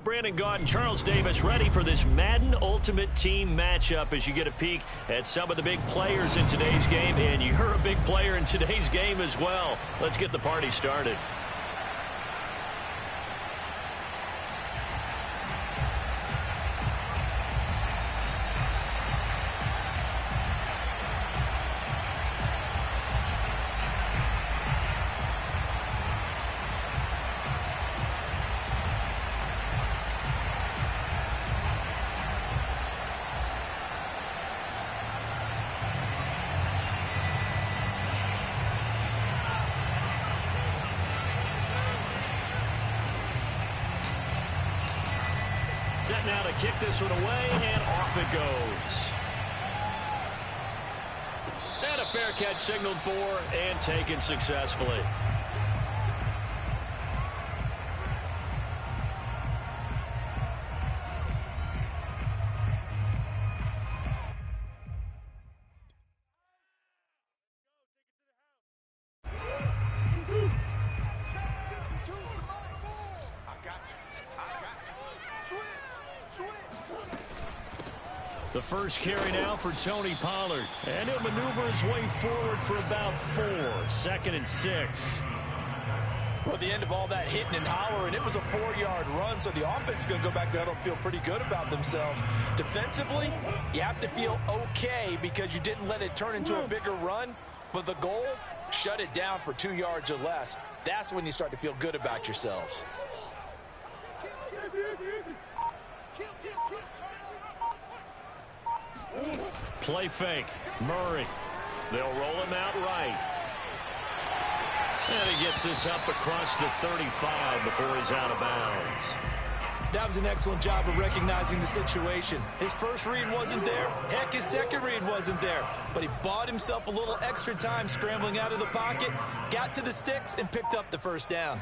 Brandon Gaudin, Charles Davis, ready for this Madden Ultimate Team matchup as you get a peek at some of the big players in today's game. And you're a big player in today's game as well. Let's get the party started. Set now to kick this one away, and off it goes. And a fair catch signaled for and taken successfully. The first carry now for Tony Pollard. And he'll maneuver his way forward for about 4. 2nd and 6. Well, the end of all that hitting and hollering, it was a 4-yard run, so the offense is going to go back there and feel pretty good about themselves. Defensively, you have to feel okay because you didn't let it turn into a bigger run, but the goal, shut it down for 2 yards or less. That's when you start to feel good about yourselves. Play fake. Murray. They'll roll him out right. And he gets this up across the 35 before he's out of bounds. That was an excellent job of recognizing the situation. His first read wasn't there. Heck, his second read wasn't there. But he bought himself a little extra time scrambling out of the pocket, got to the sticks, and picked up the first down.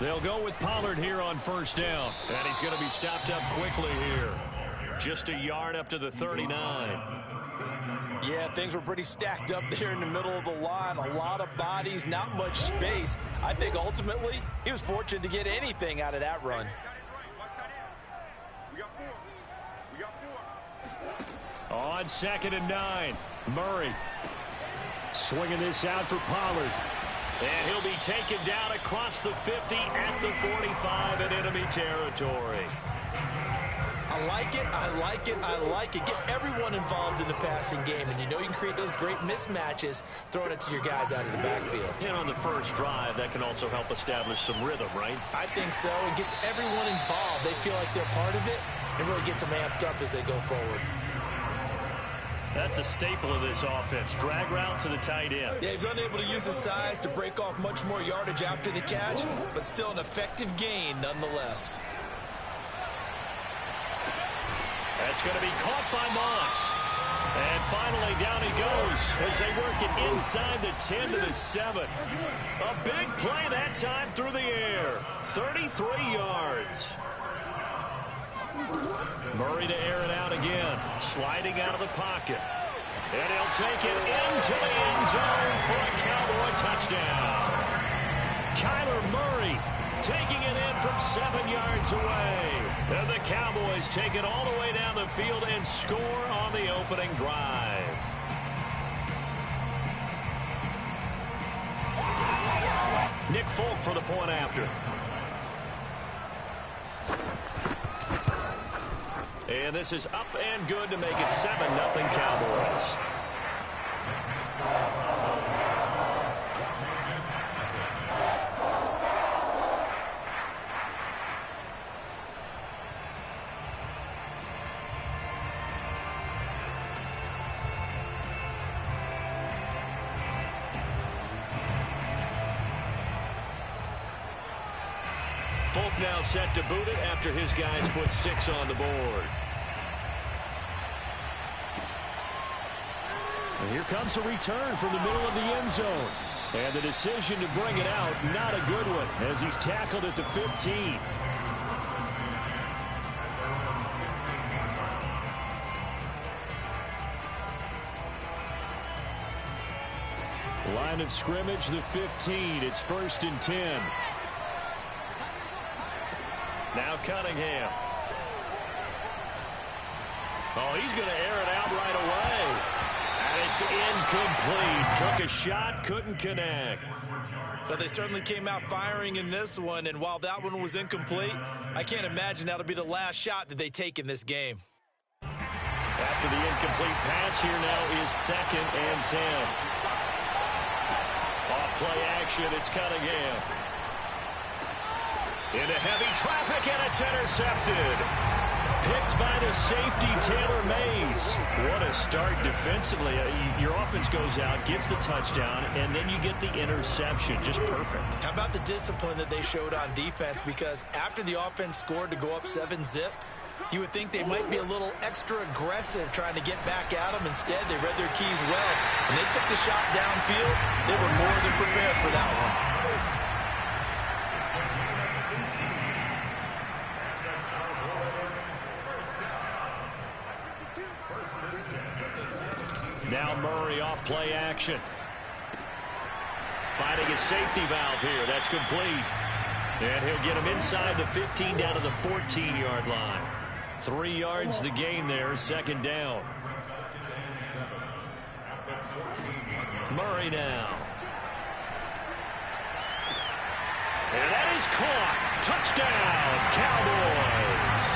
They'll go with Pollard here on first down. And he's going to be stopped up quickly here. Just a yard up to the 39. Yeah, things were pretty stacked up there in the middle of the line. A lot of bodies, not much space. I think ultimately he was fortunate to get anything out of that run. On 2nd and 9, Murray swinging this out for Pollard. And he'll be taken down across the 50 at the 45 in enemy territory. I like it, I like it, I like it. Get everyone involved in the passing game, and you know you can create those great mismatches throwing it to your guys out of the backfield. And on the first drive, that can also help establish some rhythm, right? I think so. It gets everyone involved. They feel like they're part of it and really gets them amped up as they go forward. That's a staple of this offense. Drag route to the tight end. Yeah, he's unable to use his size to break off much more yardage after the catch, but still an effective gain nonetheless. That's going to be caught by Moss. And finally down he goes as they work it inside the 10 to the 7. A big play that time through the air. 33 yards. Murray to air it out again. Sliding out of the pocket. And he'll take it into the end zone for a Cowboy touchdown. Kyler Murray taking it in from 7 yards away. And the Cowboys take it all the way down the field and score on the opening drive. Nick Folk for the point after. And this is up and good to make it 7-0 Cowboys. Folk now set to boot it after his guys put 6 on the board. And here comes a return from the middle of the end zone. And the decision to bring it out, not a good one, as he's tackled at the 15. Line of scrimmage, the 15. It's 1st and 10. Now Cunningham. Oh, he's going to air it out right away. And it's incomplete. Took a shot, couldn't connect. So they certainly came out firing in this one, and while that one was incomplete, I can't imagine that'll be the last shot that they take in this game. After the incomplete pass, here now is 2nd and 10. Off play action, it's Cunningham. Into heavy traffic, and it's intercepted. Picked by the safety, Taylor Mays. What a start defensively. Your offense goes out, gets the touchdown, and then you get the interception. Just perfect. How about the discipline that they showed on defense? Because after the offense scored to go up 7-zip, you would think they might be a little extra aggressive trying to get back at them. Instead, they read their keys well. When they took the shot downfield, they were more than prepared for that one. Now Murray off play action. Finding a safety valve here. That's complete. And he'll get him inside the 15 down to the 14-yard line. 3 yards the gain there, 2nd down. Murray now. And that is caught. Touchdown, Cowboys.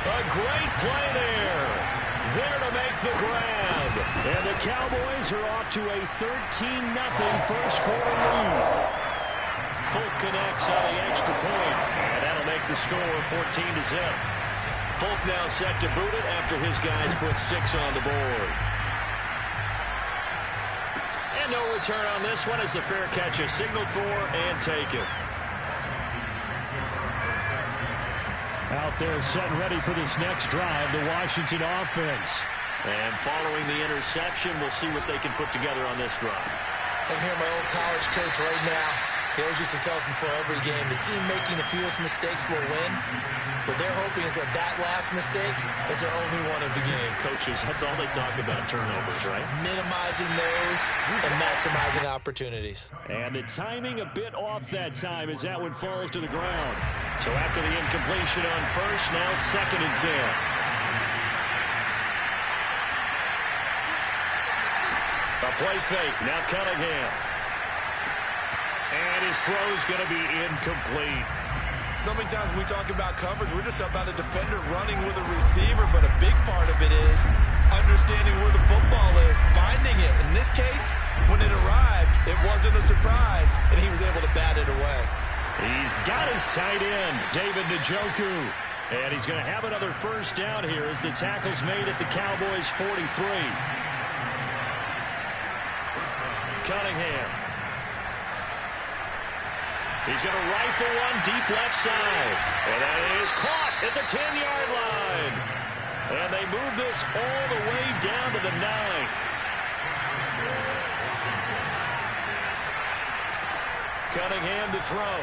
A great play there. There to make the grab. And the Cowboys are off to a 13-0 first-quarter lead. Folk connects on the extra point, and that'll make the score 14-0. Folk now set to boot it after his guys put 6 on the board. And no return on this one as the fair catch is signaled for and taken. Out there set and ready for this next drive, the Washington offense. And following the interception, we'll see what they can put together on this drive. I can hear my old college coach right now. He always used to tell us before every game, the team making the fewest mistakes will win. What they're hoping is that that last mistake is their only one of the game. Coaches, that's all they talk about, turnovers, right? Minimizing those and maximizing opportunities. And the timing a bit off that time as that one falls to the ground. So after the incompletion on first, now 2nd and 10. A play fake, now Cunningham. And his throw's going to be incomplete. So many times when we talk about coverage, we're just about a defender running with a receiver, but a big part of it is understanding where the football is, finding it. In this case, when it arrived, it wasn't a surprise, and he was able to bat it away. He's got his tight end, David Njoku. And he's going to have another first down here as the tackle's made at the Cowboys' 43. Cunningham. He's going to rifle one deep left side. And that is caught at the 10-yard line. And they move this all the way down to the 9. Cunningham to throw.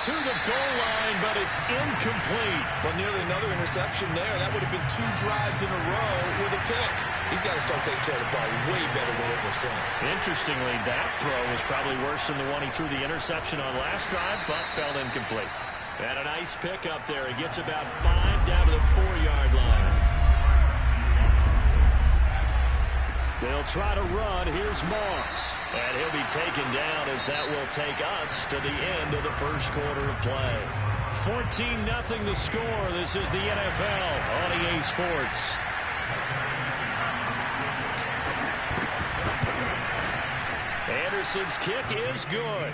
To the goal line, but it's incomplete. Well, nearly another interception there. That would have been 2 drives in a row with a pick. He's got to start taking care of the ball way better than what we're seeing. Interestingly, that throw was probably worse than the one he threw the interception on last drive, but fell incomplete. And a nice pick up there. He gets about 5 down to the 4-yard line. They'll try to run. Here's Moss. And he'll be taken down as that will take us to the end of the first quarter of play. 14-0 the score. This is the NFL on EA Sports. Anderson's kick is good.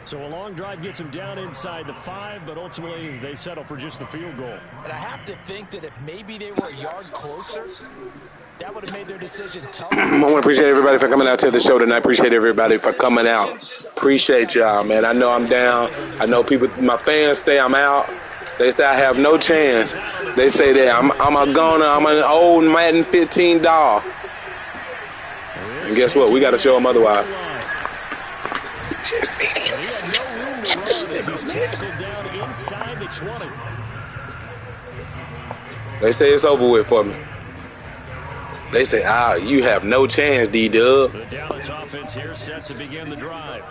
So a long drive gets him down inside the 5, but ultimately they settle for just the field goal. And I have to think that if maybe they were a yard closer, that would have made their decision tough. I want to appreciate everybody for coming out to the show tonight. Appreciate everybody for coming out. Appreciate y'all, man. I know I'm down. I know people, my fans say I'm out. They say I have no chance. They say that I'm a goner. I'm an old Madden 15 doll. And guess what? We got to show them otherwise. They say it's over with for me. They say, you have no chance, D-Dub. The Dallas offense here set to begin the drive.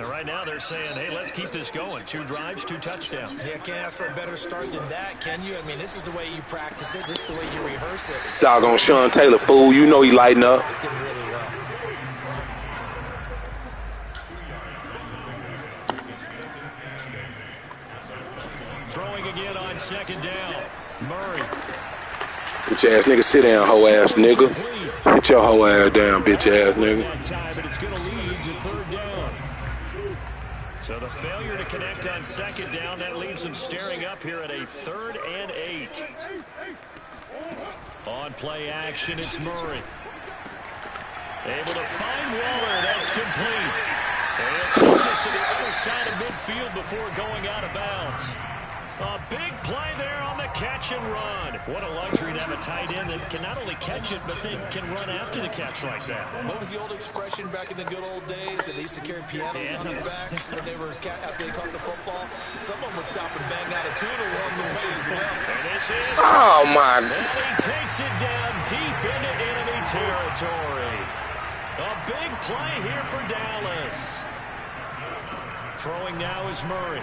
And right now they're saying, hey, let's keep this going. 2 drives, 2 touchdowns. Yeah, can't ask for a better start than that, can you? I mean, this is the way you practice it. This is the way you rehearse it. Doggone Sean Taylor, fool. You know he lighting up. Did really well. Throwing again on 2nd down. Murray. Bitch ass nigga, sit down, hoe ass nigga. Get your hoe ass down, bitch ass nigga. But it's going to lead to 3rd down. So the failure to connect on 2nd down, that leaves them staring up here at a 3rd and 8. On play action, it's Murray. Able to find Waller. That's complete. And it's just to the other side of midfield before going out of bounds. A big play there on the catch and run. What a luxury to have a tight end that can not only catch it, but then can run after the catch like that. What was the old expression back in the good old days that they used to carry pianos on their backs when they were after they caught the football? Some of them would stop and bang out a tune along the way as well. And this is Oh, my. and he takes it down deep into enemy territory. A big play here for Dallas. Throwing now is Murray.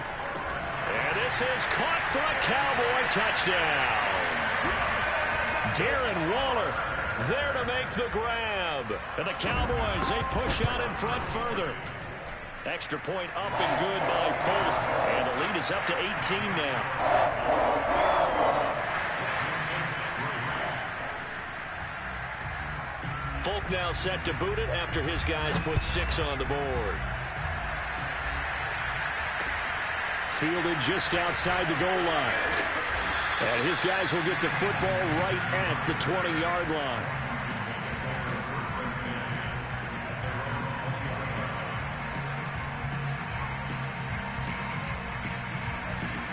And this is caught for a Cowboy touchdown. Darren Waller there to make the grab. And the Cowboys, they push out in front further. Extra point up and good by Folk. And the lead is up to 18 now. Folk now set to boot it after his guys put 6 on the board. Fielded just outside the goal line. And his guys will get the football right at the 20-yard line.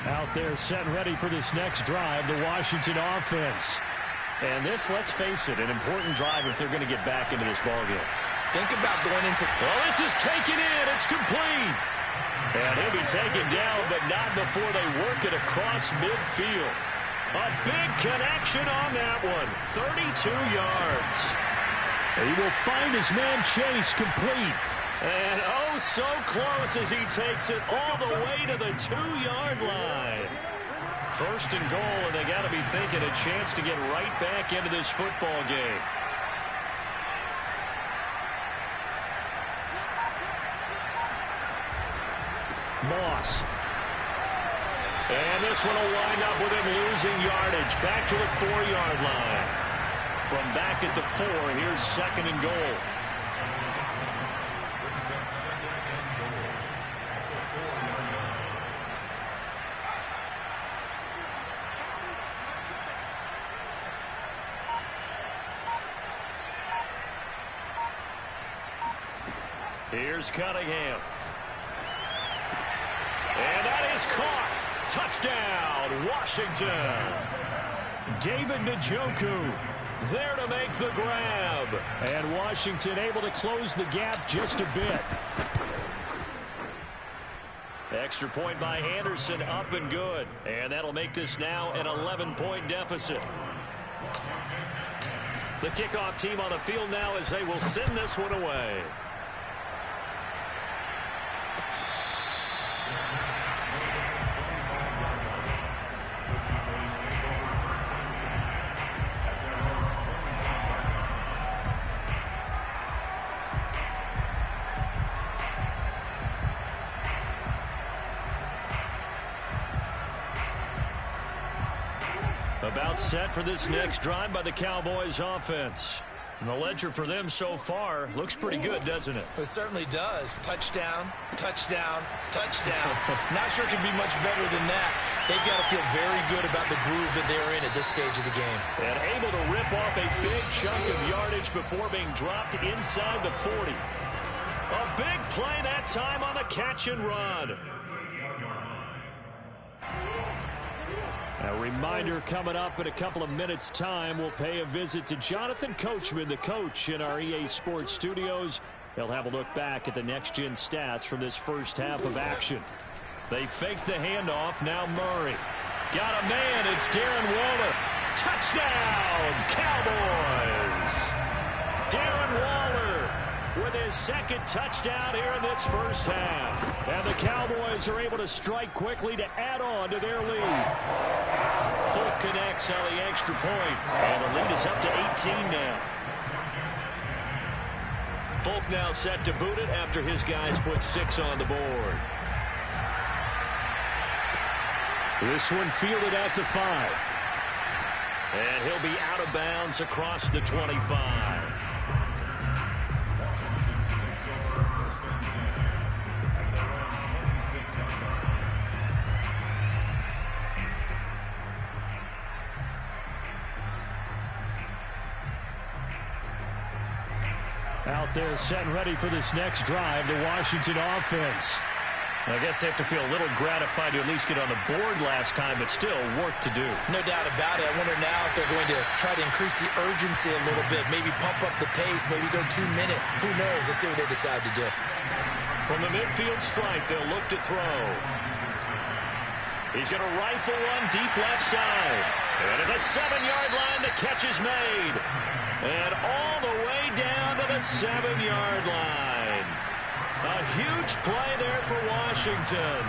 Out there set and ready for this next drive, the Washington offense. And this, let's face it, an important drive if they're going to get back into this ballgame. Think about going into... Well, this is taken in. It's complete. And he'll be taken down, but not before they work it across midfield. A big connection on that one. 32 yards. He will find his man Chase complete. And oh, so close as he takes it all the way to the 2-yard line. 1st and goal, and they got to be thinking a chance to get right back into this football game. Moss. And this one will wind up with him losing yardage. Back to the 4-yard line. From back at the 4, here's 2nd and goal. Here's Cunningham. And that is caught. Touchdown, Washington. David Njoku there to make the grab. And Washington able to close the gap just a bit. Extra point by Anderson, up and good. And that'll make this now an 11-point deficit. The kickoff team on the field now as they will send this one away. About set for this next drive by the Cowboys offense. And the ledger for them so far looks pretty good, doesn't it? It certainly does. Touchdown, touchdown, touchdown. Not sure it can be much better than that. They've got to feel very good about the groove that they're in at this stage of the game. And able to rip off a big chunk of yardage before being dropped inside the 40. A big play that time on the catch and run. A reminder coming up in a couple of minutes' time. We'll pay a visit to Jonathan Coachman, the coach in our EA Sports studios. He'll have a look back at the next-gen stats from this first half of action. They fake the handoff. Now Murray. Got a man. It's Darren Waller. Touchdown, Cowboys. Darren Waller with with his second touchdown here in this first half. And the Cowboys are able to strike quickly to add on to their lead. Folk connects on the extra point, and the lead is up to 18 now. Folk now set to boot it after his guys put 6 on the board. This one fielded at the 5. And he'll be out of bounds across the 25. Out there set and ready for this next drive, the Washington offense. I guess they have to feel a little gratified to at least get on the board last time, but still work to do. No doubt about it. I wonder now if they're going to try to increase the urgency a little bit, maybe pump up the pace, maybe go 2-minute. Who knows? Let's see what they decide to do. From the midfield stripe, they'll look to throw. He's going to rifle one deep left side. And at the 7-yard line, the catch is made. And all the way down to the 7-yard line. A huge play there for Washington.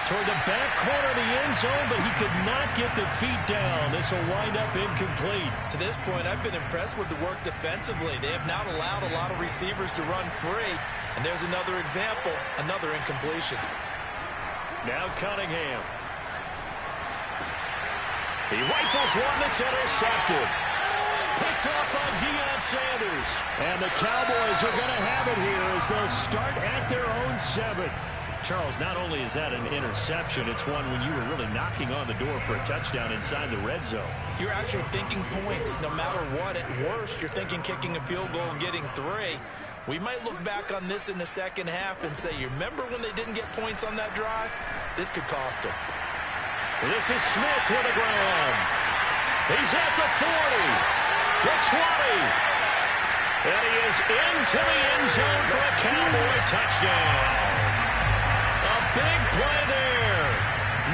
Toward the back corner of the end zone, but he could not get the feet down. This will wind up incomplete. To this point, I've been impressed with the work defensively. They have not allowed a lot of receivers to run free. And there's another example, another incompletion. Now Cunningham. He rifles one that's intercepted. Picked up by Deion Sanders. And the Cowboys are going to have it here as they'll start at their own 7. Charles, not only is that an interception, it's one when you were really knocking on the door for a touchdown inside the red zone. You're actually thinking points no matter what. At worst, you're thinking kicking a field goal and getting 3. We might look back on this in the second half and say, you remember when they didn't get points on that drive? This could cost them. This is Smith with a grab. He's at the 40. The 20. And he is into the end zone for a Cowboy touchdown. A big play there.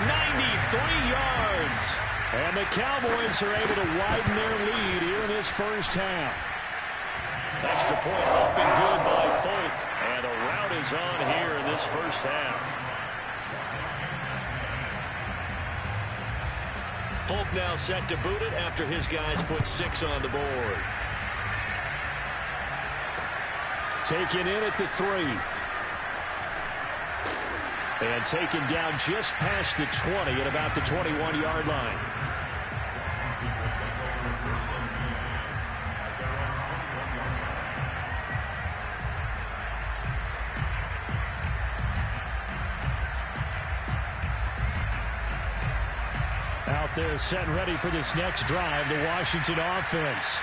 93 yards. And the Cowboys are able to widen their lead here in this first half. Extra point up and good by Folk. And the route is on here in this first half. Folk now set to boot it after his guys put 6 on the board. Taken in at the 3. And taken down just past the 20 at about the 21-yard line. Out there set and ready for this next drive, the Washington offense.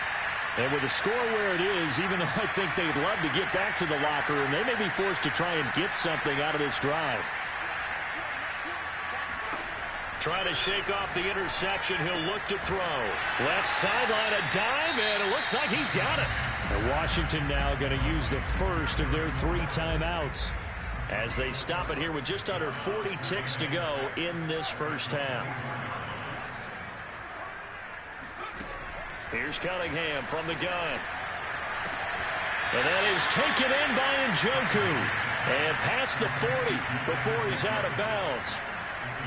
And with the score where it is, even though I think they'd love to get back to the locker room, they may be forced to try and get something out of this drive. Trying to shake off the interception, he'll look to throw. Left sideline, a dive, and it looks like he's got it. And Washington now going to use the first of their 3 timeouts as they stop it here with just under 40 ticks to go in this first half. Here's Cunningham from the gun. And that is taken in by Njoku. And past the 40 before he's out of bounds.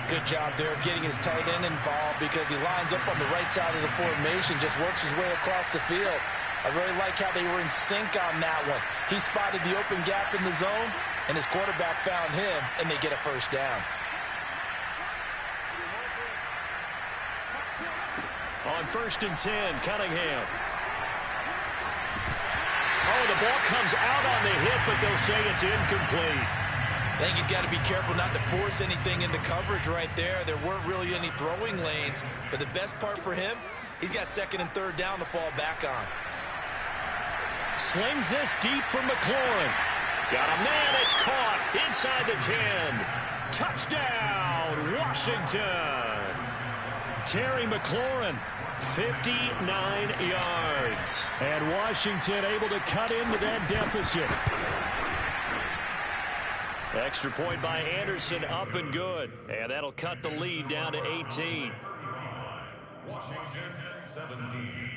Good job there of getting his tight end involved because he lines up on the right side of the formation, just works his way across the field. I really like how they were in sync on that one. He spotted the open gap in the zone, and his quarterback found him, and they get a first down. On 1st and 10, Cunningham. Oh, the ball comes out on the hit, but they'll say it's incomplete. I think he's got to be careful not to force anything into coverage right there. There weren't really any throwing lanes, but the best part for him, he's got 2nd and 3rd down to fall back on. Slings this deep for McLaurin. Got a man, it's caught inside the 10. Touchdown, Washington. Terry McLaurin, 59 yards. And Washington able to cut into that deficit. Extra point by Anderson, up and good. And that'll cut the lead down to 18. Washington 17.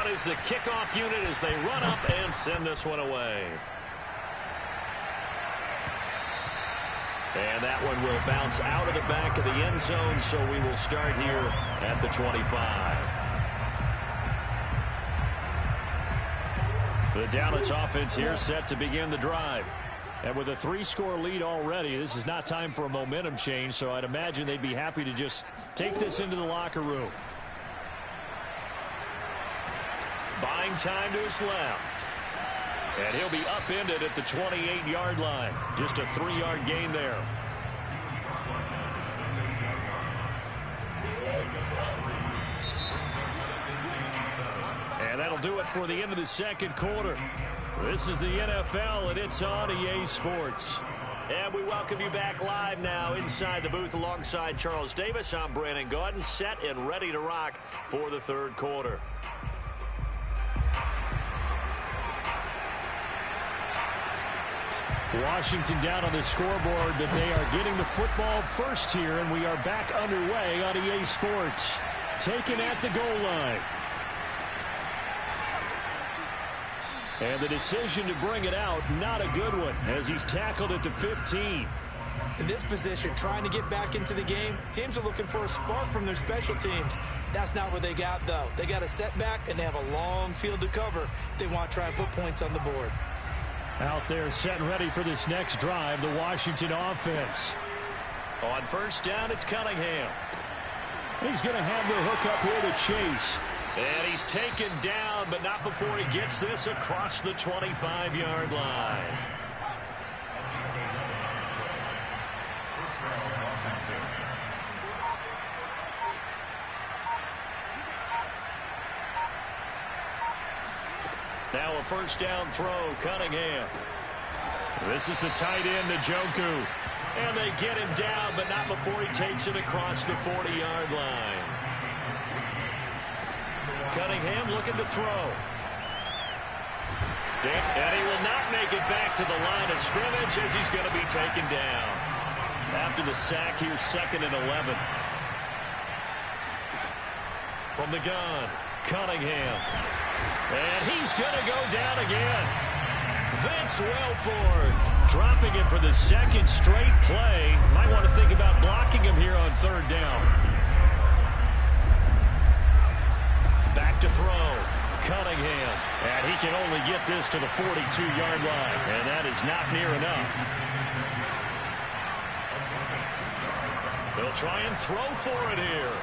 out is the kickoff unit as they run up and send this one away. And that one will bounce out of the back of the end zone, so we will start here at the 25. The Dallas offense here set to begin the drive. And with a 3-score lead already, this is not time for a momentum change, so I'd imagine they'd be happy to just take this into the locker room. Buying time to his left. And he'll be upended at the 28-yard line. Just a 3-yard gain there. And that'll do it for the end of the second quarter. This is the NFL, and it's on EA Sports. And we welcome you back live now inside the booth alongside Charles Davis. I'm Brandon Gaudin, set and ready to rock for the third quarter. Washington down on the scoreboard, but they are getting the football first here, and we are back underway on EA Sports. Taken at the goal line. And the decision to bring it out, not a good one, as he's tackled at the 15. In this position, trying to get back into the game, teams are looking for a spark from their special teams. That's not what they got, though. They got a setback, and they have a long field to cover if they want to try and put points on the board. Out there set and ready for this next drive, the Washington offense. On first down, it's Cunningham. He's going to have the hook up here to Chase. And he's taken down, but not before he gets this across the 25-yard line. Now a first down throw, Cunningham. This is the tight end, Njoku. And they get him down, but not before he takes it across the 40-yard line. Cunningham looking to throw. And he will not make it back to the line of scrimmage as he's going to be taken down. After the sack, here's 2nd and 11. From the gun, Cunningham. And he's going to go down again. Vince Wilfork dropping him for the second straight play. Might want to think about blocking him here on third down. Back to throw. Cunningham. And he can only get this to the 42-yard line. And that is not near enough. They'll try and throw for it here.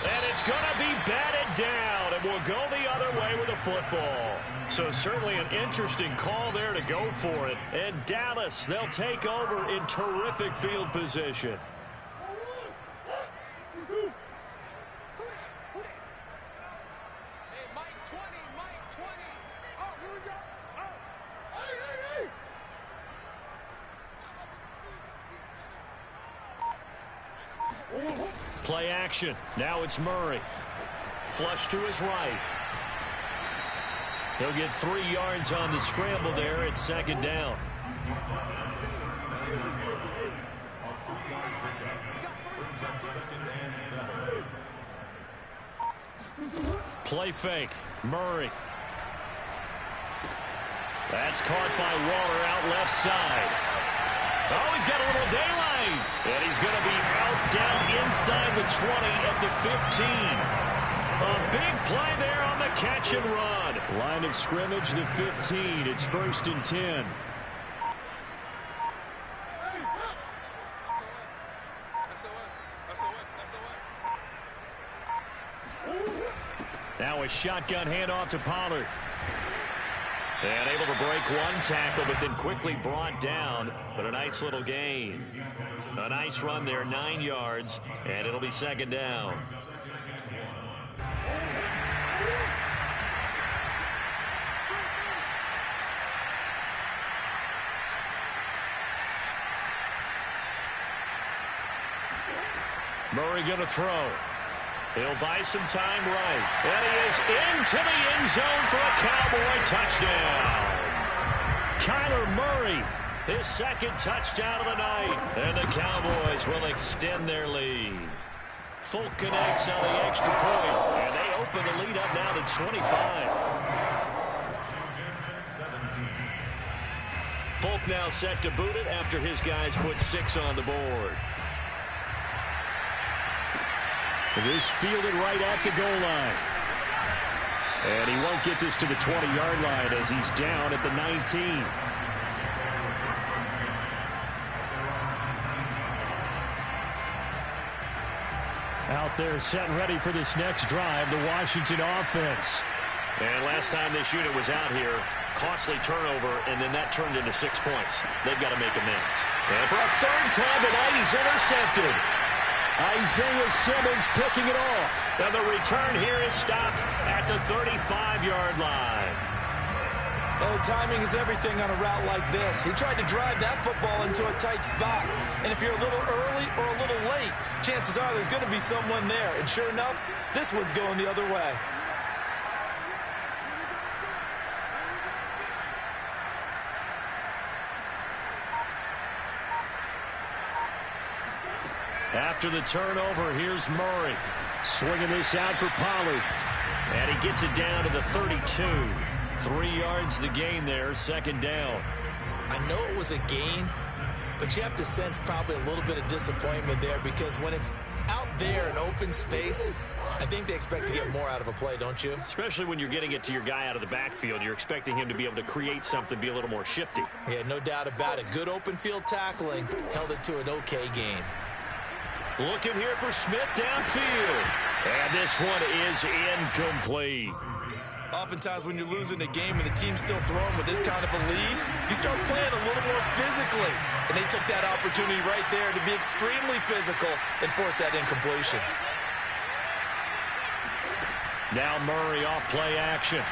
And it's going to be batted down, and will go the other way with the football. So certainly an interesting call there to go for it. And Dallas, they'll take over in terrific field position. Play action. Now it's Murray. Flush to his right. He'll get 3 yards on the scramble there. It's 2nd down. Play fake. Murray. That's caught by Waller out left side. Oh, he's got a little daylight. And he's going to be out down inside the 20 at the 15. A big play there on the catch and run. Line of scrimmage, the 15. It's 1st and 10. Now a shotgun handoff to Pollard. And able to break one tackle, but then quickly brought down. But a nice little gain. A nice run there, 9 yards, and it'll be 2nd down. Murray going to throw. He'll buy some time right. And he is into the end zone for a Cowboy touchdown. Kyler Murray, his 2nd touchdown of the night. And the Cowboys will extend their lead. Folk connects on the extra point. And they open the lead up now to 25. Folk now set to boot it after his guys put 6 on the board. This fielded right at the goal line. And he won't get this to the 20-yard line as he's down at the 19. Out there set and ready for this next drive, the Washington offense. And last time this unit was out here, costly turnover, and then that turned into 6 points. They've got to make amends. And for a third time tonight, he's intercepted. Isaiah Simmons picking it off. And the return here is stopped at the 35-yard line. Oh, timing is everything on a route like this. He tried to drive that football into a tight spot. And if you're a little early or a little late, chances are there's going to be someone there. And sure enough, this one's going the other way. After the turnover, here's Murray. Swinging this out for Pollard. And he gets it down to the 32. 3 yards the gain there, second down. I know it was a gain, but you have to sense probably a little bit of disappointment there because when it's out there in open space, I think they expect to get more out of a play, don't you? Especially when you're getting it to your guy out of the backfield. You're expecting him to be able to create something, be a little more shifty. Yeah, no doubt about it. Good open field tackling held it to an okay gain. Looking here for Smith downfield. And this one is incomplete. Oftentimes when you're losing a game and the team's still throwing with this kind of a lead, you start playing a little more physically. And they took that opportunity right there to be extremely physical and force that incompletion. Now Murray off play action.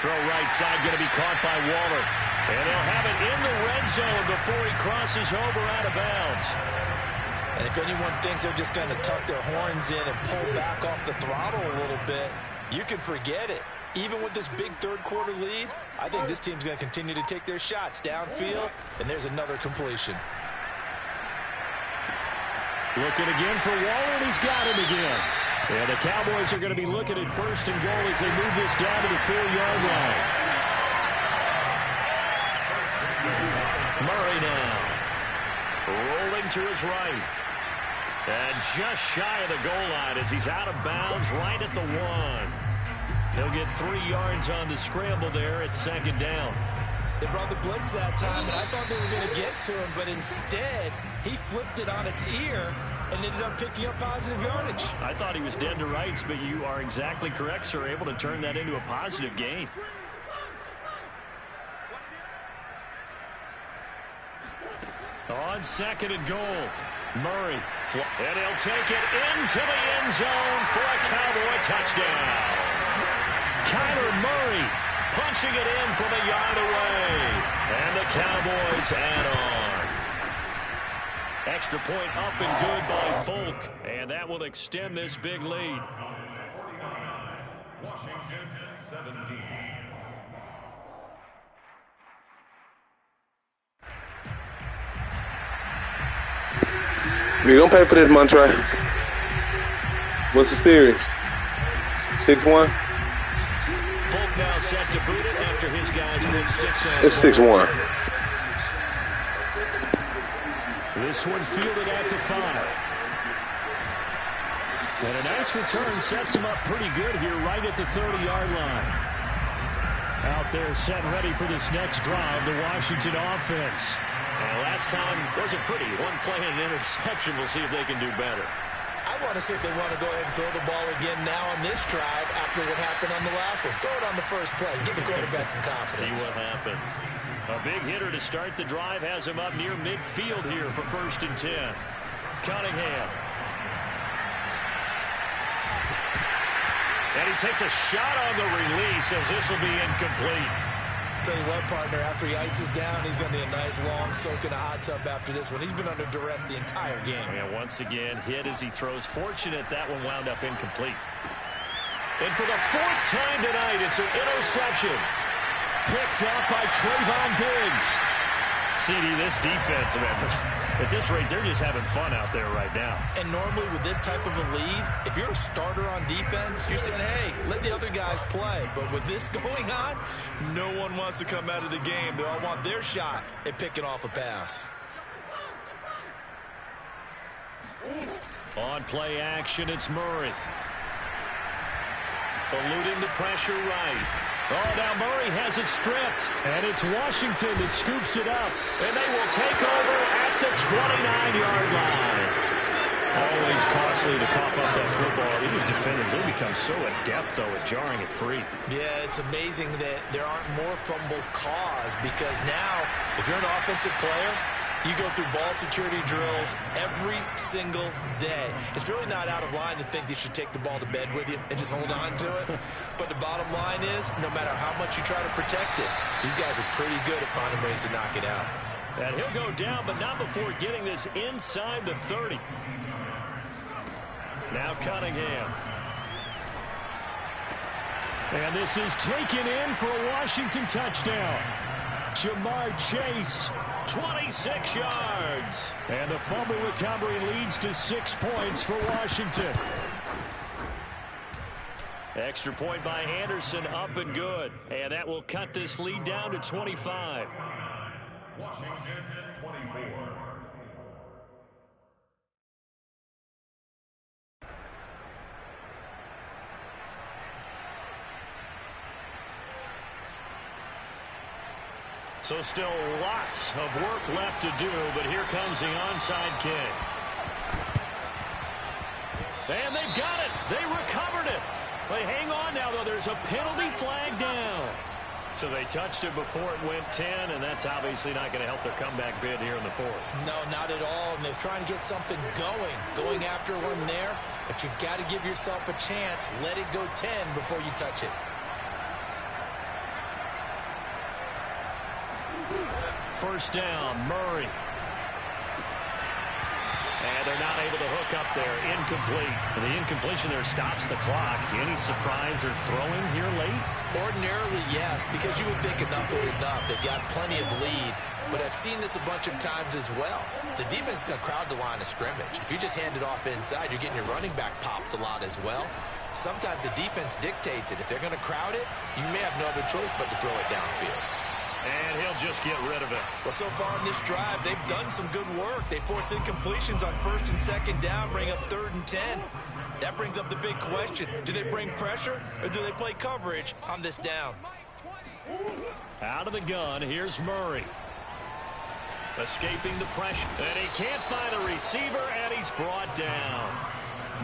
Throw right side going to be caught by Waller. And he'll have it in the red zone before he crosses over out of bounds. And if anyone thinks they're just going to tuck their horns in and pull back off the throttle a little bit, you can forget it. Even with this big third-quarter lead, I think this team's going to continue to take their shots downfield, and there's another completion. Looking again for Waller, and he's got him again. And the Cowboys are going to be looking at first and goal as they move this down to the 4-yard line. Murray now. Rolling to his right. And just shy of the goal line as he's out of bounds right at the 1. He'll get 3 yards on the scramble there at second down. They brought the blitz that time, and I thought they were going to get to him, but instead he flipped it on its ear and ended up picking up positive yardage. I thought he was dead to rights, but you are exactly correct, sir, able to turn that into a positive gain. On second and goal, Murray. And he'll take it into the end zone for a Cowboy touchdown. Kyler Murray punching it in from a yard away. And the Cowboys add on. Extra point up and good by Folk. And that will extend this big lead. Washington 17. You don't pay for this, Montra. What's the series? 6-1? Folk now set to boot it after his guys put 6 on. It's 6-1. This one fielded at the 5. And a nice return sets him up pretty good here right at the 30-yard line. Out there set ready for this next drive, the Washington offense. And last time wasn't pretty. One play and an interception. We'll see if they can do better. I want to see if they want to go ahead and throw the ball again now on this drive after what happened on the last one. Throw it on the first play. Give the quarterback some confidence. See what happens. A big hitter to start the drive has him up near midfield here for 1st and 10. Cunningham. And he takes a shot on the release as this will be incomplete. Tell you what, partner, after he ices down, he's going to be a nice long soak in a hot tub after this one. He's been under duress the entire game. And once again, hit as he throws. Fortunate that one wound up incomplete. And for the 4th time tonight, it's an interception. Picked up by Trayvon Diggs. CD, this defense, man, at this rate, they're just having fun out there right now. And normally with this type of a lead, if you're a starter on defense, you're saying, hey, let the other guys play. But with this going on, no one wants to come out of the game. They all want their shot at picking off a pass. On play action, it's Murray. Eluding the pressure right. Oh, now Murray has it stripped. And it's Washington that scoops it up. And they will take over at the 29-yard line. Always costly to cough up that football. These defenders, they become so adept, though, at jarring it free. Yeah, it's amazing that there aren't more fumbles caused because now, if you're an offensive player, you go through ball security drills every single day. It's really not out of line to think you should take the ball to bed with you and just hold on to it. But the bottom line is, no matter how much you try to protect it, these guys are pretty good at finding ways to knock it out. And he'll go down, but not before getting this inside the 30. Now Cunningham. And this is taken in for a Washington touchdown. Jamar Chase. 26 yards. And the fumble recovery leads to 6 points for Washington. Extra point by Anderson, up and good. And that will cut this lead down to 25. Washington 24. So still lots of work left to do, but here comes the onside kick. And they've got it. They recovered it. They hang on now, though. There's a penalty flag down. So they touched it before it went 10, and that's obviously not going to help their comeback bid here in the fourth. No, not at all. And they're trying to get something going after one there. But you've got to give yourself a chance. Let it go 10 before you touch it. First down, Murray. And they're not able to hook up there. Incomplete. And the incompletion there stops the clock. Any surprise they're throwing here late? Ordinarily, yes, because you would think enough is enough. They've got plenty of lead. But I've seen this a bunch of times as well. The defense is going to crowd the line of scrimmage. If you just hand it off inside, you're getting your running back popped a lot as well. Sometimes the defense dictates it. If they're going to crowd it, you may have no other choice but to throw it downfield. And he'll just get rid of it. Well, so far in this drive, they've done some good work. They force incompletions on first and second down, bring up 3rd and 10. That brings up the big question. Do they bring pressure or do they play coverage on this down? Out of the gun, here's Murray. Escaping the pressure. And he can't find a receiver, and he's brought down.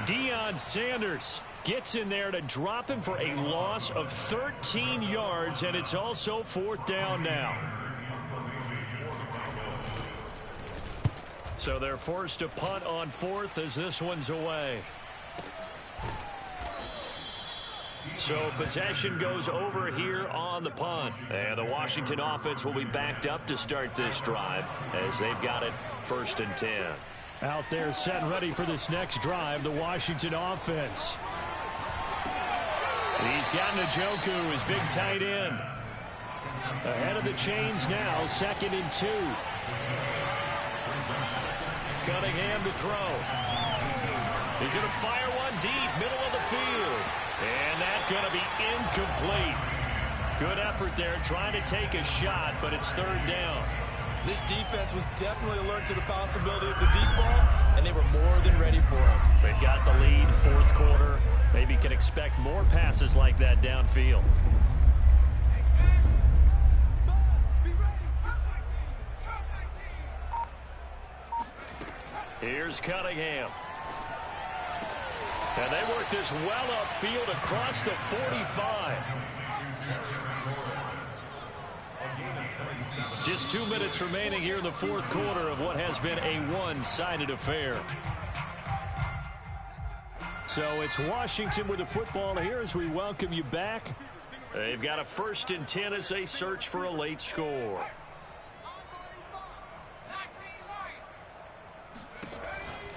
Deion Sanders gets in there to drop him for a loss of 13 yards, and it's also 4th down now. So they're forced to punt on 4th as this one's away. So possession goes over here on the punt. And the Washington offense will be backed up to start this drive as they've got it 1st and 10. Out there set and ready for this next drive, the Washington offense. He's got Njoku, his big tight end. Ahead of the chains now, 2nd and 2. Cunningham to throw. He's going to fire one deep, middle of the field. And that's going to be incomplete. Good effort there, trying to take a shot, but it's 3rd down. This defense was definitely alert to the possibility of the deep ball, and they were more than ready for it. They've got the lead, 4th quarter. Maybe can expect more passes like that downfield. Here's Cunningham. And they work this well upfield across the 45. Just 2 minutes remaining here in the 4th quarter of what has been a one-sided affair. So it's Washington with the football here as we welcome you back. They've got a 1st and 10 as they search for a late score.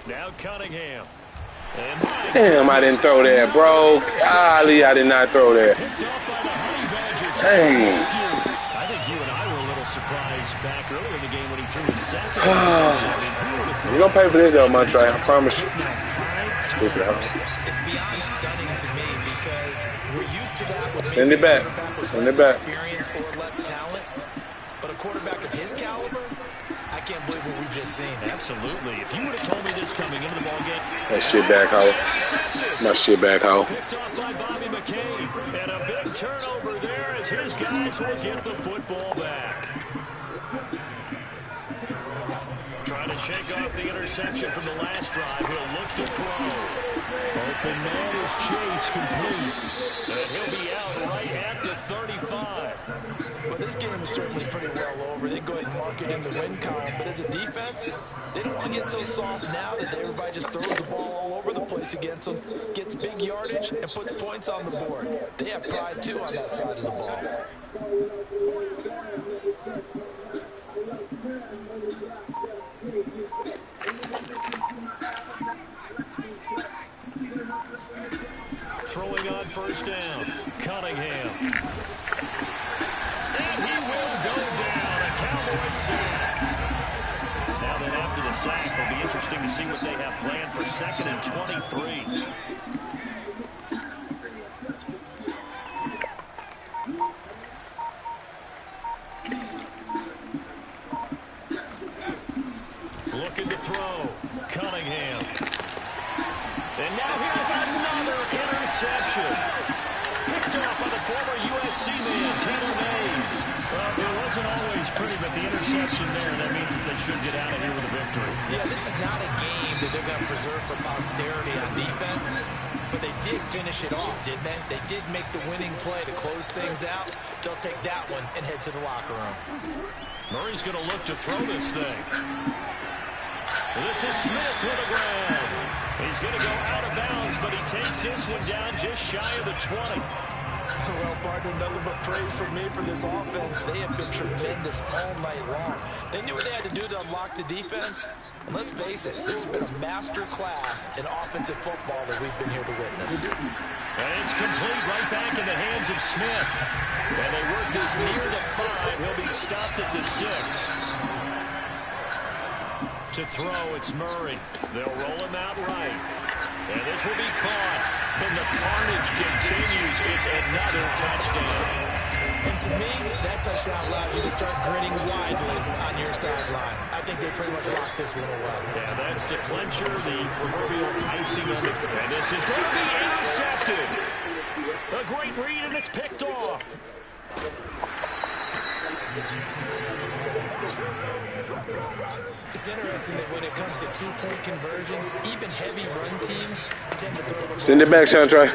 Now Cunningham. Damn, I didn't throw that, bro. Golly, I did not throw that. Picked up by the Honey Badger. Dang. I think you and I were a little surprised was back earlier in the game when he threw his second interception. I mean, who would have thought? You're going to pay for this, though, Montra. I promise you. Now 5 Stupid house. It's beyond stunning to me because we're used to that with Send it back. Send it back. experience or less talent. But a quarterback of his caliber, I can't believe what we've just seen. Absolutely. If you would have told me this coming into the ballgame. That shit back, ho. My shit back, ho. Picked off by Bobby McCain. And a big turnover there as his guys will get the football back. Trying to shake off the interception from the last drive. He'll look to throw. Open man is Chase complete. And he'll be out right at the 35. Well, this game is certainly pretty well over. They go ahead and mark it in the win column. But as a defense, they don't want to get so soft now that everybody just throws the ball all over the place against them, gets big yardage, and puts points on the board. They have pride, too, on that side of the ball. Throwing on first down. Cunningham. And he will go down. A Cowboys sack. Now then, after the sack, it'll be interesting to see what they have planned for 2nd and 23. Looking to throw. Cunningham. And now here's another interception. Picked off by the former USC man, Taylor Mays. Well, it wasn't always pretty, but the interception there, that means that they should get out of here with a victory. Yeah, this is not a game that they're going to preserve for posterity on defense, but they did finish it off, didn't they? They did make the winning play to close things out. They'll take that one and head to the locker room. Murray's going to look to throw this thing. This is Smith with a grab. He's going to go out of bounds, but he takes this one down just shy of the 20. Well, partner, nothing but praise from me for this offense. They have been tremendous all night long. They knew what they had to do to unlock the defense. And let's face it, this has been a master class in offensive football that we've been here to witness. And it's complete right back in the hands of Smith. And they work this near the 5. He'll be stopped at the 6. To throw, it's Murray. They'll roll him out right. And this will be caught. And the carnage continues. It's another touchdown. And to me, that touchdown allows you to start grinning widely on your sideline. I think they pretty much locked this one away. Yeah, that's the clincher, the proverbial icing on it. And this is going to be intercepted. A great read, and it's picked off. It's interesting that when it comes to two-point conversions, even heavy run teams tend to throw the ball. Send it back, Chantre.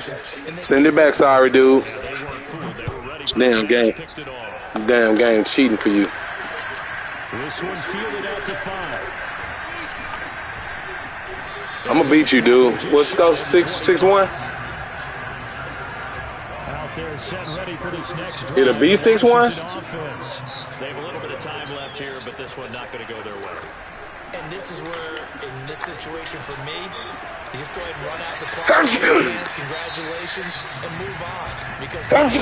Send it back, sorry, dude. They weren't fooled. They were ready. Damn game. Picked it off. Damn game cheating for you. This one fielded out to 5. I'm going to beat you, dude. What's the 6-1? Out there set ready for this next drive. It'll be 6-1? Offense. They have a little bit of time left here, but this one not going to go their way. And this is where, in this situation for me, you just go ahead and run out the clock. Congratulations, and move on. Because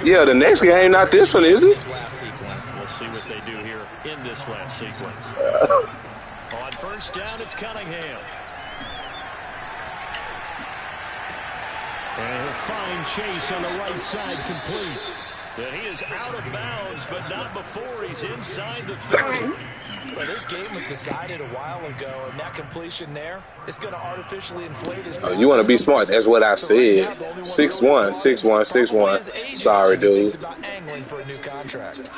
yeah, the next game, not this one, is it? This last sequence. We'll see what they do here in this last sequence. On first down, it's Cunningham. And he'll find Chase on the right side complete. And he is out of bounds, but not before he's inside the 30. Well, this game was decided a while ago, and that completion there is going to artificially inflate his. Oh, you want to be smart. That's what I said. 6-1, 6-1, 6-1. Sorry, dude. About angling for a new contract.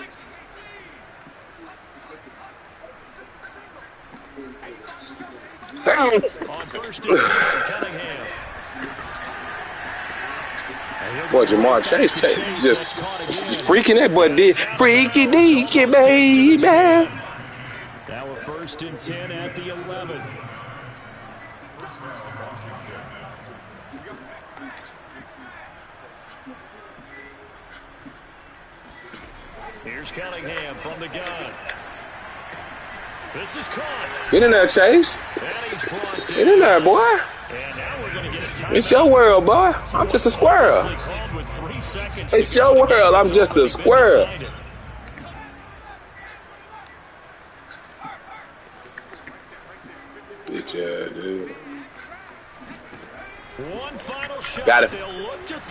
On first down, Cunningham. Boy, Jamar Chase just freaking that boy did. Freaky deaky, baby. Now a 1st and 10 at the 11. Here's Cunningham from the gun. This is caught. Get in there, Chase. And he's blocked Get in there, boy. And now we're going to get a timeout. It's your world, boy. I'm just a squirrel. It's your world. I'm just a squirrel. Bitch ass, dude. One final shot. Got it.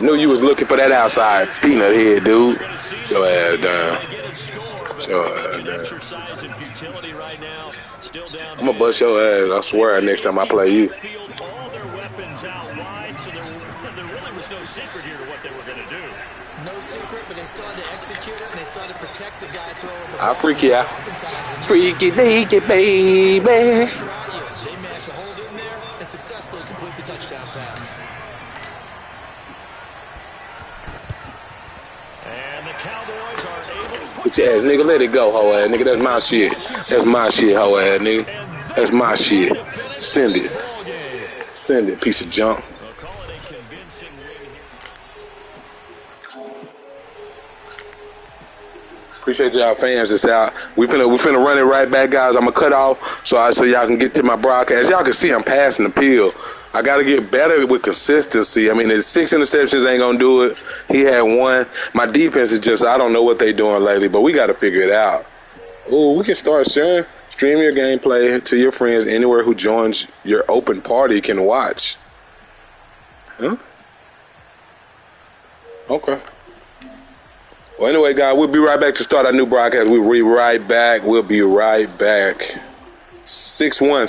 Knew you was looking for that outside peanut head, dude. Your ass down. Your ass down. I'm gonna bust your ass. I swear next time I play you. All their weapons out wide, so there really was no secret here to what they were going to do. No secret, but they still had to execute it, and they still had to protect the guy throwing the ball. I'll freak you out. Freaky naked, baby. They managed to hold it in there and successfully complete the touchdown pass. And the Cowboys are able to Put your ass, nigga. Let it go, hoe ass, nigga. That's my shit. That's my shit, hoe ass, nigga. That's my shit. Send it. Send it, piece of junk. Appreciate y'all fans that's out. We finna run it right back, guys. I'm gonna cut off so y'all can get to my broadcast. Y'all can see I'm passing the pill. I gotta get better with consistency. I mean, the 6 interceptions ain't gonna do it. He had 1. My defense is just, I don't know what they doing lately, but we gotta figure it out. Ooh, we can start sharing. Stream your gameplay to your friends anywhere who joins your open party can watch. Huh? Okay. Well, anyway, guys, we'll be right back to start our new broadcast. We'll be right back. 616